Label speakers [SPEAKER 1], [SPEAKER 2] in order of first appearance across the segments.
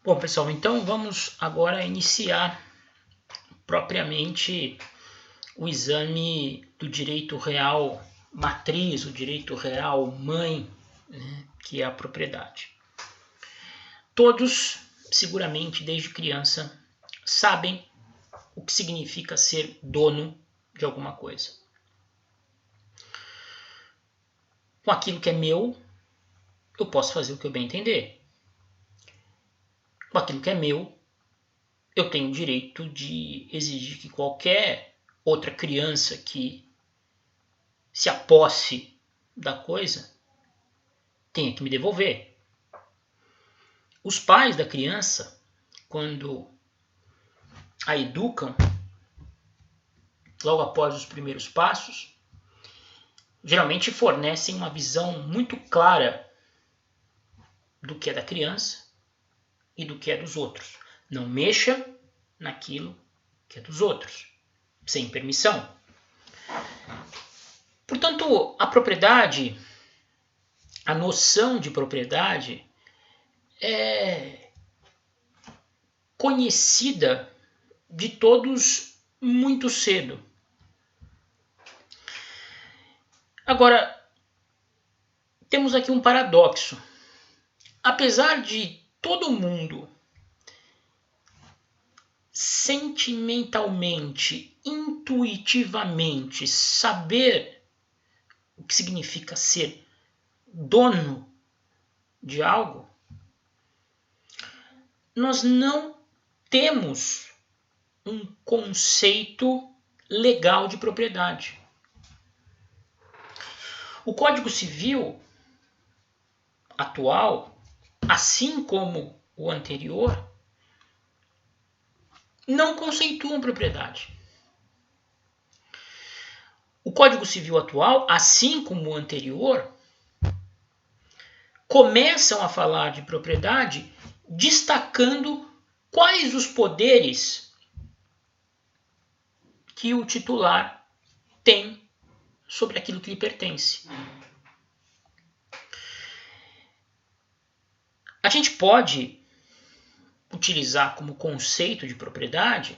[SPEAKER 1] Bom, pessoal, então vamos agora iniciar propriamente o exame do direito real matriz, o direito real mãe, né, que é a propriedade. Todos, seguramente, desde criança, sabem o que significa ser dono de alguma coisa. Com aquilo que é meu, eu posso fazer o que eu bem entender. Com aquilo que é meu, eu tenho o direito de exigir que qualquer outra criança que se aposse da coisa tenha que me devolver. Os pais da criança, quando a educam, logo após os primeiros passos, geralmente fornecem uma visão muito clara do que é da criança e do que é dos outros. Não mexa naquilo que é dos outros, sem permissão. Portanto, a propriedade, a noção de propriedade é conhecida de todos muito cedo. Agora, temos aqui um paradoxo. Apesar de todo mundo sentimentalmente, intuitivamente saber o que significa ser dono de algo, nós não temos um conceito legal de propriedade. O Código Civil atual, assim como o anterior, não conceitua propriedade. O Código Civil atual, assim como o anterior, começam a falar de propriedade destacando quais os poderes que o titular tem sobre aquilo que lhe pertence. A gente pode utilizar como conceito de propriedade,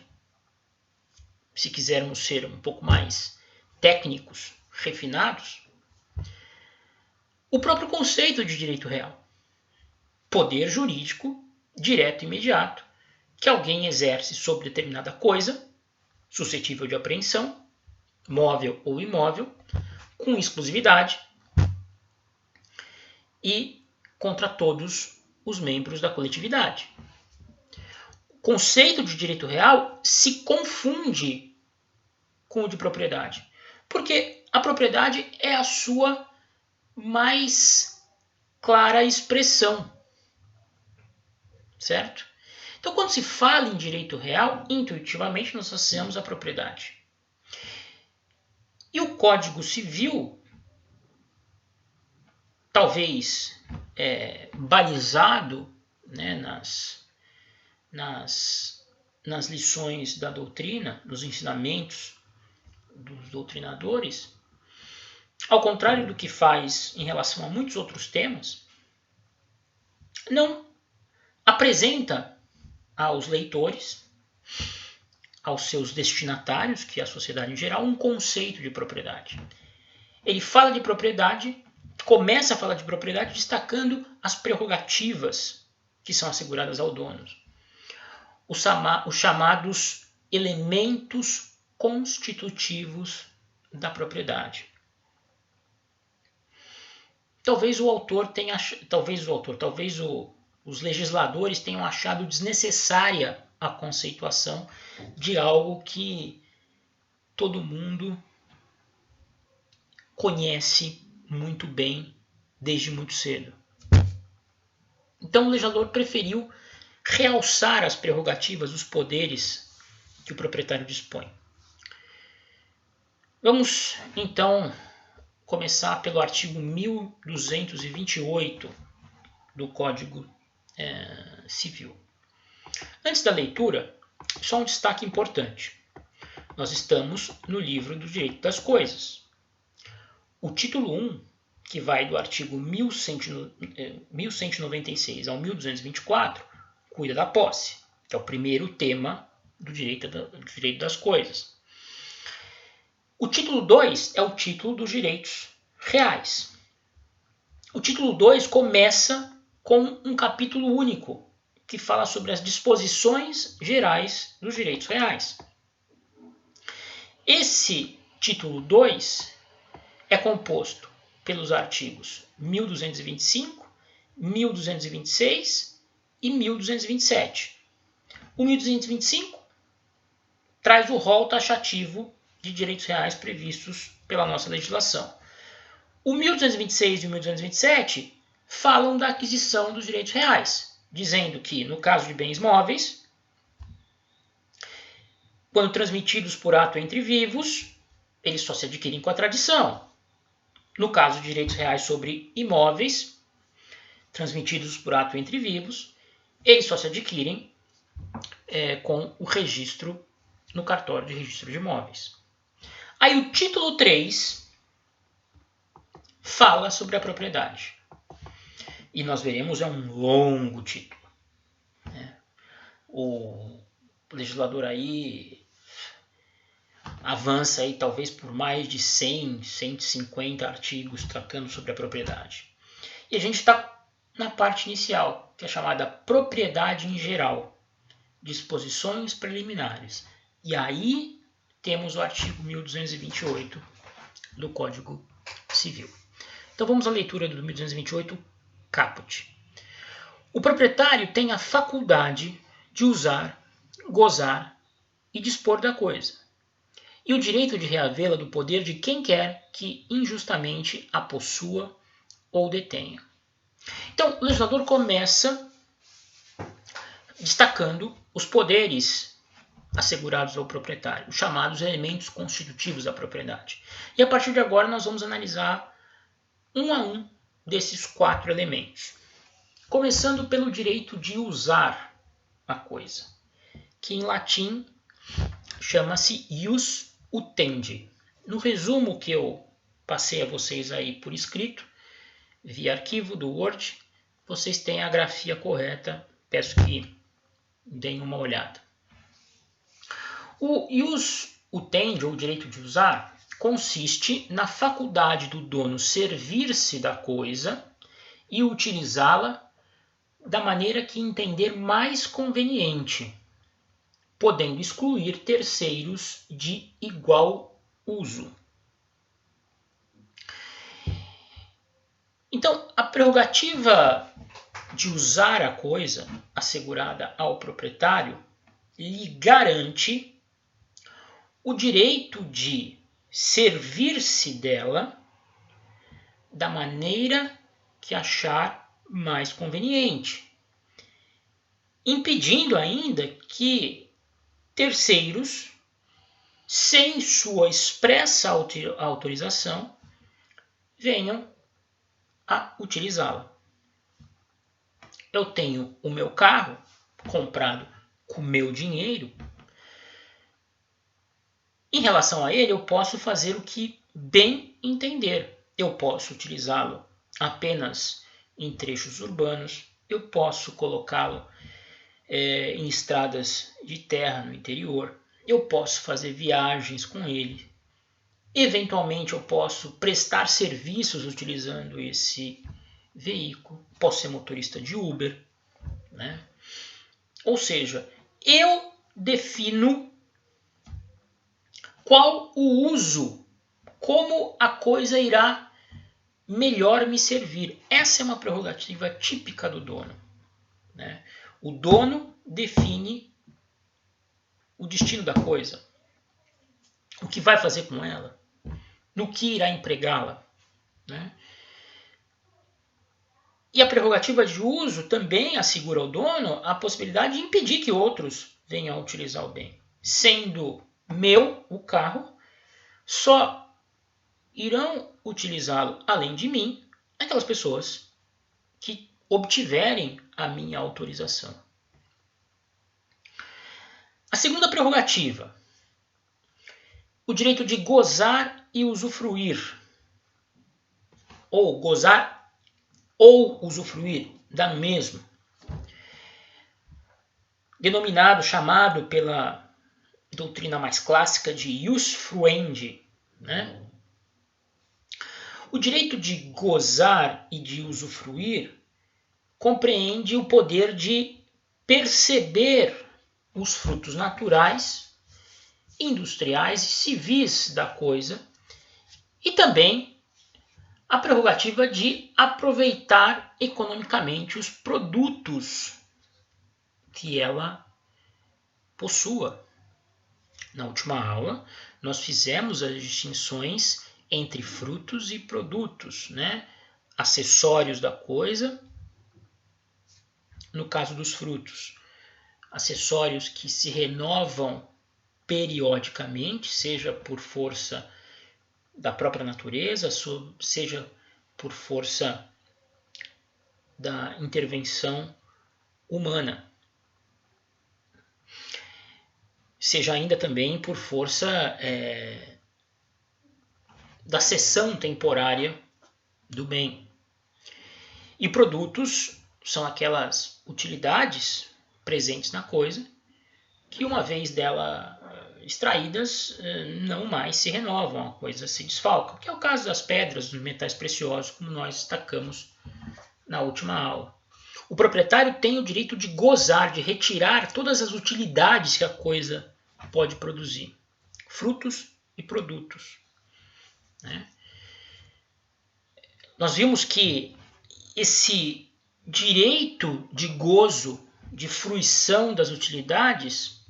[SPEAKER 1] se quisermos ser um pouco mais técnicos, refinados, o próprio conceito de direito real. Poder jurídico direto e imediato que alguém exerce sobre determinada coisa, suscetível de apreensão, móvel ou imóvel, com exclusividade e contra todos os membros da coletividade. O conceito de direito real se confunde com o de propriedade, porque a propriedade é a sua mais clara expressão, certo? Então, quando se fala em direito real, intuitivamente nós associamos a propriedade. E o Código Civil, talvez balizado, né, nas lições da doutrina, nos ensinamentos dos doutrinadores, ao contrário do que faz em relação a muitos outros temas, não apresenta aos leitores, aos seus destinatários, que é a sociedade em geral, um conceito de propriedade. Ele fala de propriedade, começa a falar de propriedade destacando as prerrogativas que são asseguradas ao dono. Os chamados elementos constitutivos da propriedade. Talvez os legisladores tenham achado desnecessária a conceituação de algo que todo mundo conhece muito bem desde muito cedo. Então o legislador preferiu realçar as prerrogativas, os poderes que o proprietário dispõe. Vamos então começar pelo artigo 1228 do Código Civil. Antes da leitura, só um destaque importante. Nós estamos no livro do Direito das Coisas. O título 1, que vai do artigo 1196 ao 1224, cuida da posse, que é o primeiro tema do direito das coisas. O título 2 é o título dos direitos reais. O título 2 começa com um capítulo único, que fala sobre as disposições gerais dos direitos reais. Esse título 2 é composto pelos artigos 1225, 1226 e 1227. O 1225 traz o rol taxativo de direitos reais previstos pela nossa legislação. O 1226 e o 1227 falam da aquisição dos direitos reais, dizendo que, no caso de bens móveis, quando transmitidos por ato entre vivos, eles só se adquirem com a tradição. No caso de direitos reais sobre imóveis, transmitidos por ato entre vivos, eles só se adquirem com o registro no cartório de registro de imóveis. Aí o título 3 fala sobre a propriedade. E nós veremos, é um longo título. O legislador aí avança aí talvez por mais de 100, 150 artigos tratando sobre a propriedade. E a gente está na parte inicial, que é chamada propriedade em geral, disposições preliminares. E aí temos o artigo 1228 do Código Civil. Então vamos à leitura do 1228, caput. O proprietário tem a faculdade de usar, gozar e dispor da coisa, e o direito de reavê-la do poder de quem quer que injustamente a possua ou detenha. Então, o legislador começa destacando os poderes assegurados ao proprietário, os chamados elementos constitutivos da propriedade. E a partir de agora nós vamos analisar um a um desses 4 elementos. Começando pelo direito de usar a coisa, que em latim chama-se ius utendi. No resumo que eu passei a vocês aí por escrito, via arquivo do Word, vocês têm a grafia correta, peço que deem uma olhada. O ius utendi, ou direito de usar, consiste na faculdade do dono servir-se da coisa e utilizá-la da maneira que entender mais conveniente, podendo excluir terceiros de igual uso. Então, a prerrogativa de usar a coisa assegurada ao proprietário lhe garante o direito de servir-se dela da maneira que achar mais conveniente, impedindo ainda que terceiros, sem sua expressa autorização, venham a utilizá-la. Eu tenho o meu carro comprado com meu dinheiro. Em relação a ele, eu posso fazer o que bem entender. Eu posso utilizá-lo apenas em trechos urbanos, eu posso colocá-lo em estradas de terra no interior, eu posso fazer viagens com ele. Eventualmente eu posso prestar serviços utilizando esse veículo, posso ser motorista de Uber, né? Ou seja, eu defino qual o uso, como a coisa irá melhor me servir. Essa é uma prerrogativa típica do dono, né? O dono define o destino da coisa, o que vai fazer com ela, no que irá empregá-la, né? E a prerrogativa de uso também assegura ao dono a possibilidade de impedir que outros venham a utilizar o bem. Sendo meu o carro, só irão utilizá-lo, além de mim, aquelas pessoas que obtiverem a minha autorização. A segunda prerrogativa, o direito de gozar e usufruir, ou gozar ou usufruir, dá no mesmo. chamado pela doutrina mais clássica de usufruendi, né? O direito de gozar e de usufruir compreende o poder de perceber os frutos naturais, industriais e civis da coisa e também a prerrogativa de aproveitar economicamente os produtos que ela possua. Na última aula, nós fizemos as distinções entre frutos e produtos, né? Acessórios da coisa, no caso dos frutos, acessórios que se renovam periodicamente, seja por força da própria natureza, seja por força da intervenção humana, seja ainda também por força da cessão temporária do bem. E produtos são aquelas utilidades presentes na coisa que, uma vez dela extraídas, não mais se renovam, a coisa se desfalca, que é o caso das pedras, dos metais preciosos, como nós destacamos na última aula. O proprietário tem o direito de gozar, de retirar todas as utilidades que a coisa pode produzir, frutos e produtos, né? Nós vimos que esse direito de gozo, de fruição das utilidades,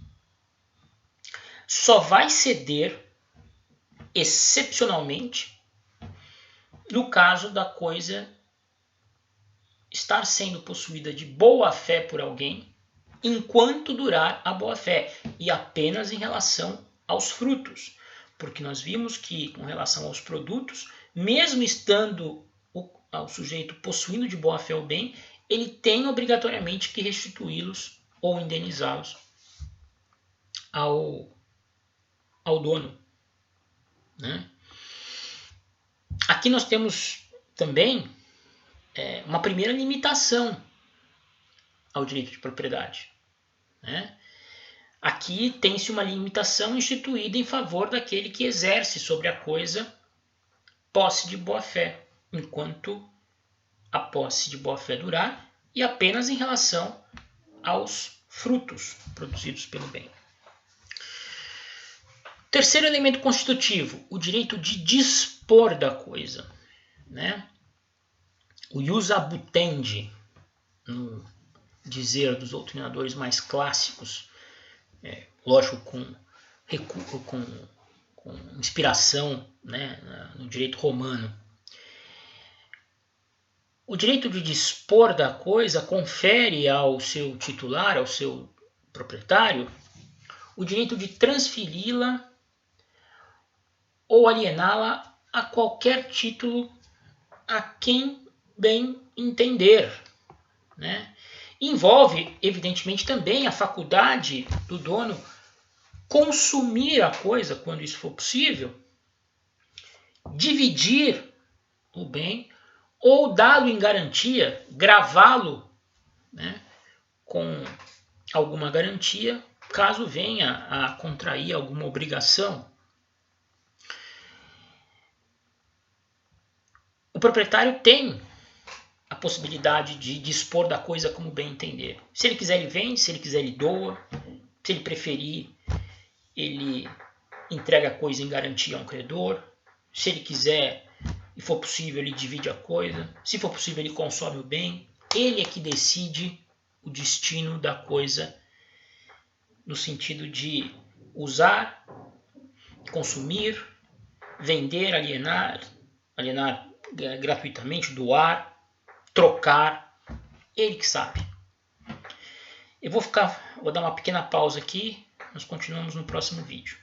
[SPEAKER 1] só vai ceder excepcionalmente no caso da coisa estar sendo possuída de boa fé por alguém enquanto durar a boa fé, e apenas em relação aos frutos, porque nós vimos que, com relação aos produtos, mesmo estando o sujeito possuindo de boa fé o bem, ele tem obrigatoriamente que restituí-los ou indenizá-los ao dono, né? Aqui nós temos também uma primeira limitação ao direito de propriedade, né? Aqui tem-se uma limitação instituída em favor daquele que exerce sobre a coisa posse de boa-fé, enquanto a posse de boa-fé durar, e apenas em relação aos frutos produzidos pelo bem. Terceiro elemento constitutivo, o direito de dispor da coisa, né? O ius abutendi, no dizer dos doutrinadores mais clássicos, lógico, com inspiração, né, no direito romano. O direito de dispor da coisa confere ao seu titular, ao seu proprietário, o direito de transferi-la ou aliená-la a qualquer título a quem bem entender, né? Envolve, evidentemente, também a faculdade do dono consumir a coisa, quando isso for possível, dividir o bem ou dá-lo em garantia, gravá-lo, né, com alguma garantia, caso venha a contrair alguma obrigação. O proprietário tem a possibilidade de dispor da coisa como bem entender. Se ele quiser, ele vende, se ele quiser, ele doa, se ele preferir, ele entrega a coisa em garantia a um credor, se ele quiser e for possível, ele divide a coisa, se for possível, ele consome o bem. Ele é que decide o destino da coisa no sentido de usar, consumir, vender, alienar gratuitamente, doar, trocar, ele que sabe. Eu vou dar uma pequena pausa aqui, nós continuamos no próximo vídeo.